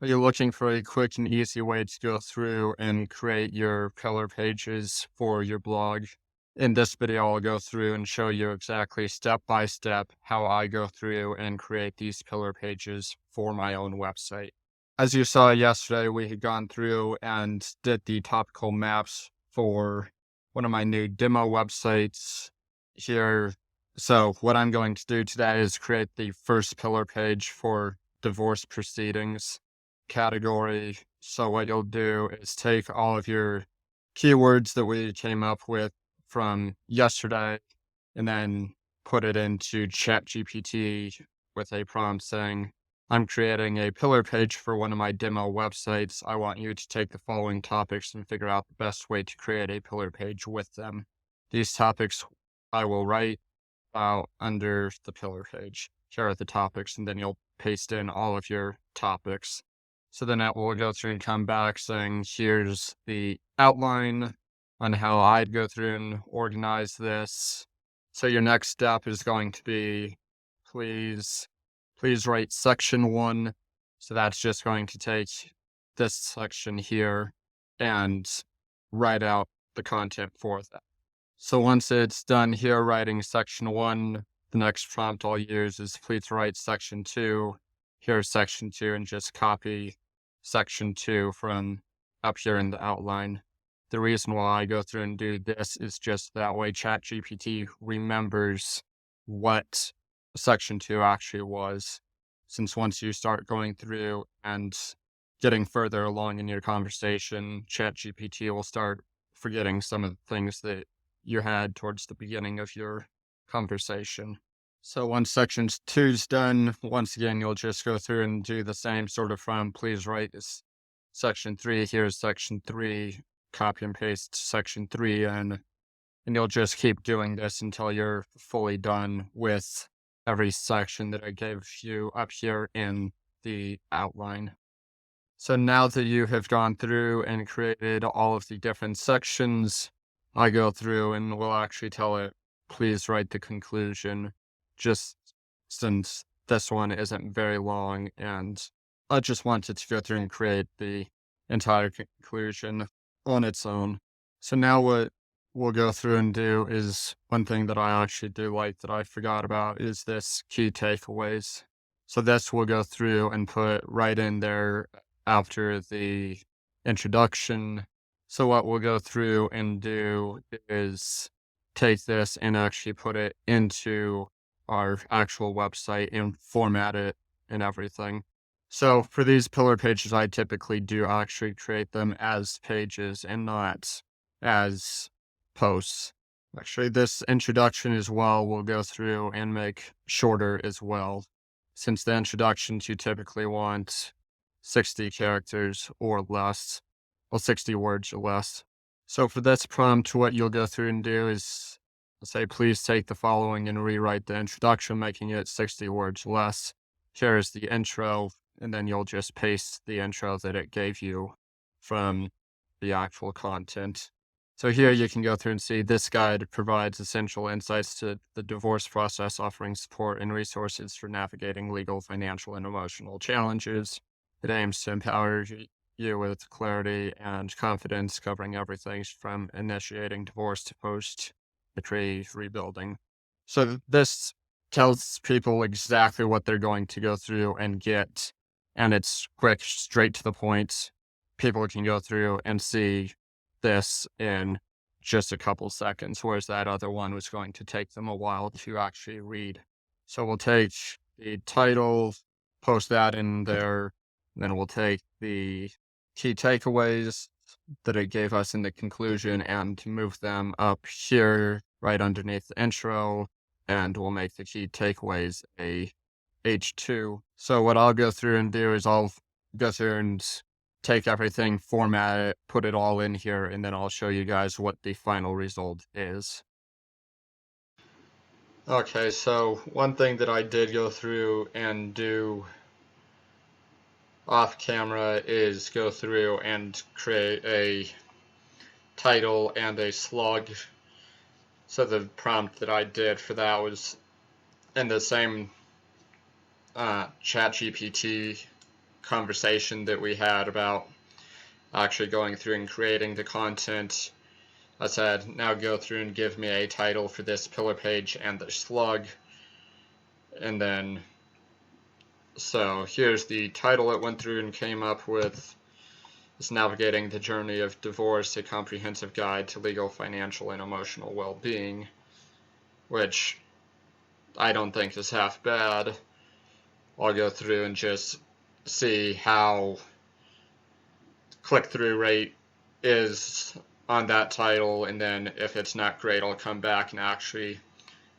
Are you looking for a quick and easy way to go through and create your pillar pages for your blog? In this video, I'll go through and show you exactly step by step how I go through and create these pillar pages for my own website. As you saw yesterday, we had gone through and did the topical maps for one of my new demo websites here. So what I'm going to do today is create the first pillar page for divorce proceedings category. So what you'll do is take all of your keywords that we came up with from yesterday and then put it into ChatGPT with a prompt saying, I'm creating a pillar page for one of my demo websites. I want you to take the following topics and figure out the best way to create a pillar page with them. These topics I will write out under the pillar page. Here are the topics, and then you'll paste in all of your topics. So then it will go through and come back saying, here's the outline on how I'd go through and organize this. So your next step is going to be, please write section 1. So that's just going to take this section here and write out the content for that. So once it's done here writing section 1, the next prompt I'll use is please write section 2. Here's section 2, and just copy section 2 from up here in the outline. The reason why I go through and do this is just that way ChatGPT remembers what section 2 actually was. Since once you start going through and getting further along in your conversation, ChatGPT will start forgetting some of the things that you had towards the beginning of your conversation. So once section 2 is done, once again, you'll just go through and do the same sort of from please write this section 3. Here's section 3, copy and paste section 3, and you'll just keep doing this until you're fully done with every section that I gave you up here in the outline. So now that you have gone through and created all of the different sections, I go through and will actually tell it, please write the conclusion, just since this one isn't very long and I just wanted to go through and create the entire conclusion on its own. So now what we'll go through and do is one thing that I actually do like that I forgot about is this key takeaways. So this we'll go through and put right in there after the introduction. So what we'll go through and do is take this and actually put it into our actual website and format it and everything. So for these pillar pages, I typically do actually create them as pages and not as posts. Actually, this introduction as well will go through and make shorter as well, since the introductions you typically want 60 characters or less, well, 60 words or less. So for this prompt, what you'll go through and do is say, please take the following and rewrite the introduction, making it 60 words less. Here's the intro, and then you'll just paste the intro that it gave you from the actual content. So here you can go through and see this guide provides essential insights to the divorce process, offering support and resources for navigating legal, financial, and emotional challenges. It aims to empower you with clarity and confidence, covering everything from initiating divorce to post-decree rebuilding. So this tells people exactly what they're going to go through and get, and it's quick, straight to the point. People can go through and see this in just a couple seconds, whereas that other one was going to take them a while to actually read. So we'll take the title, post that in there, then we'll take the key takeaways that it gave us in the conclusion and move them up here right underneath the intro, and we'll make the key takeaways a H2. So what I'll go through and do is I'll go through and take everything, format it, put it all in here, and then I'll show you guys what the final result is. Okay, so one thing that I did go through and do off camera is go through and create a title and a slug. So the prompt that I did for that was in the same ChatGPT conversation that we had about actually going through and creating the content, I said, now go through and give me a title for this pillar page and the slug. And then, so here's the title it went through and came up with. It's Navigating the Journey of Divorce, a Comprehensive Guide to Legal, Financial, and Emotional Well-Being, which I don't think is half bad. I'll go through and just see how click-through rate is on that title, and then if it's not great, I'll come back and actually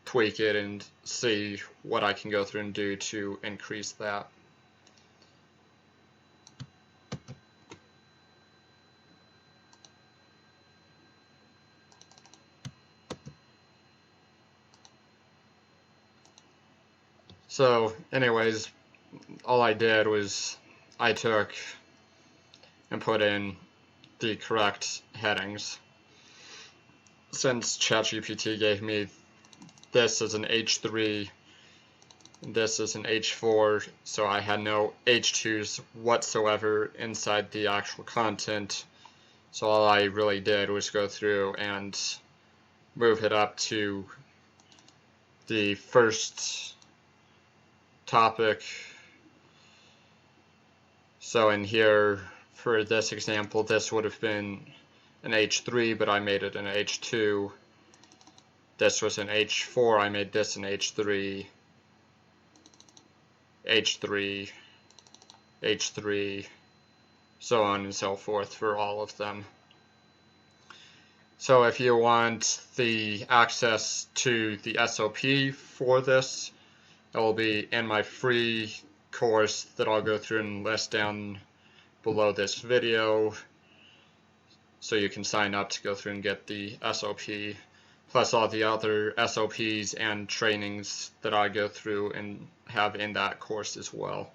tweak it and see what I can go through and do to increase that. So anyways, all I did was I took and put in the correct headings. Since ChatGPT gave me this as an H3, this is an H4, so I had no H2s whatsoever inside the actual content. So all I really did was go through and move it up to the first topic. So in here, for this example, this would have been an H3, but I made it an H2. This was an H4, I made this an H3, H3, H3, so on and so forth for all of them. So if you want the access to the SOP for this, it will be in my free course that I'll go through and list down below this video, so you can sign up to go through and get the SOP, plus all the other SOPs and trainings that I go through and have in that course as well.